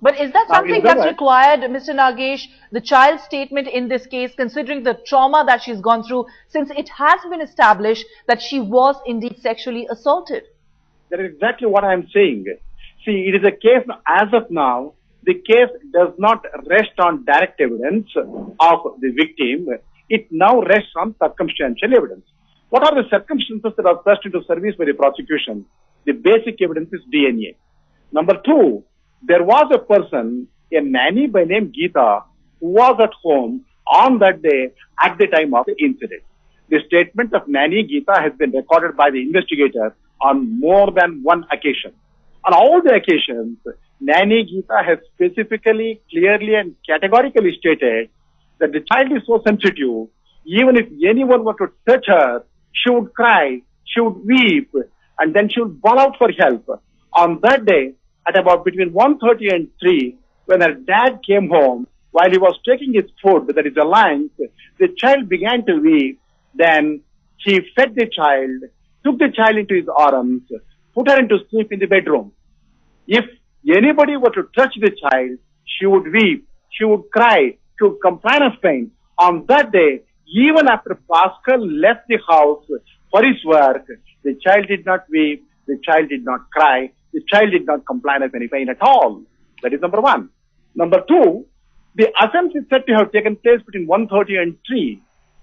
But is that Now, something that's required, Mr. Nagesh, the child's statement in this case, considering the trauma that she's gone through, since it has been established that she was indeed sexually assaulted? That is exactly what I am saying. See, it is a case, as of now, the case does not rest on direct evidence of the victim. It now rests on circumstantial evidence. What are the circumstances that are thrust into service by the prosecution? The basic evidence is DNA. Number two, there was a person, a nanny by name Geeta, who was at home on that day at the time of the incident. The statement of nanny Geeta has been recorded by the investigator on more than one occasion. On all the occasions, nanny Geeta has specifically, clearly and categorically stated that the child is so sensitive, even if anyone were to touch her, she would cry, she would weep, and then she would bawl out for help. On that day, at about between 1:30 and 3, when her dad came home, while he was taking his food, that is a lunch, the child began to weep. Then he fed the child, took the child into his arms, put her into sleep in the bedroom. If anybody were to touch the child, she would weep, she would cry, she would complain of pain. On that day, even after Pascal left the house for his work, the child did not weep, the child did not cry, the child did not complain of any pain at all. That is number one. Number two, the offense is said to have taken place between 1:30 and 3.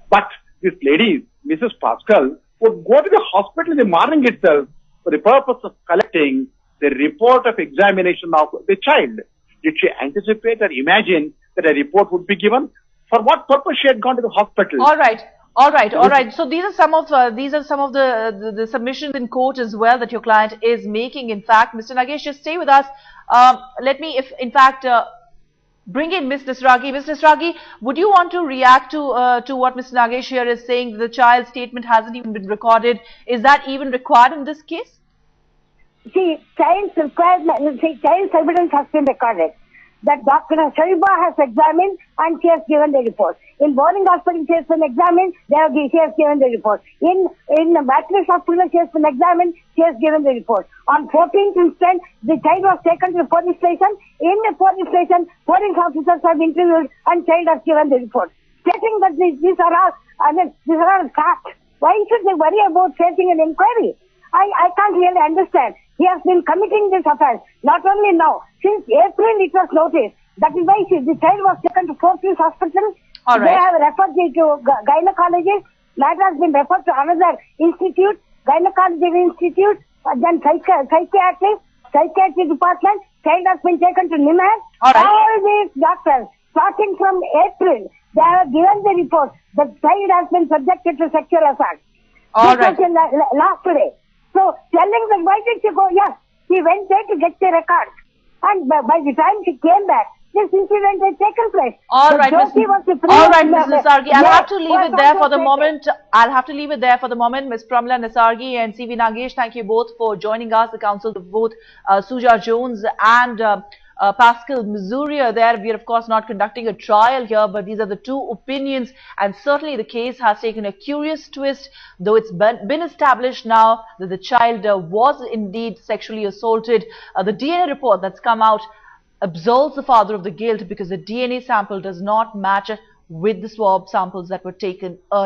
But this lady, Mrs. Pascal, would go to the hospital in the morning itself for the purpose of collecting the report of examination of the child. Did she anticipate or imagine that a report would be given? For what purpose she had gone to the hospital? All right. All right. So these are some of the submissions in court as well that your client is making. In fact, Mr. Nagesh, just stay with us. Let me, bring in Ms. Nasragi. Ms. Nasragi, would you want to react to what Mr. Nagesh here is saying? The child's statement hasn't even been recorded. Is that even required in this case? See, child's evidence has been recorded. That Dr. Shariba has examined and she has given the report. In boarding hospital, she has been examined, she has given the report. In the mattress hospital, she has been examined, she has given the report. On 14th instant, the child was taken to the police station. In the police station, police officers have interviewed and child has given the report. Stating that these are all facts. Why should they worry about facing an inquiry? I can't really understand. He has been committing this offense, not only now, since April it was noticed. That is why the child was taken to Fortis Hospital. All right. They have referred to gynecologist. Matter has been referred to another institute, gynecology institute, then psychiatry department. Child has been taken to NIMAS. All right. All these doctors, starting from April, they have given the report that child has been subjected to sexual assault. All right. This was in last day. So, telling them, why did she go? Yes, she went there to get the record. And by the time she came back, this incident had taken place. All right, Ms. Nasargi, I'll have to leave it there for the moment. Ms. Pramila Nasargi and C.V. Nagesh, thank you both for joining us. The counsel of both Suja-Jones and Pascal Mazurier there. We are of course not conducting a trial here, but these are the two opinions, and certainly the case has taken a curious twist, though it's been established now that the child was indeed sexually assaulted. The DNA report that's come out absolves the father of the guilt because the DNA sample does not match with the swab samples that were taken earlier.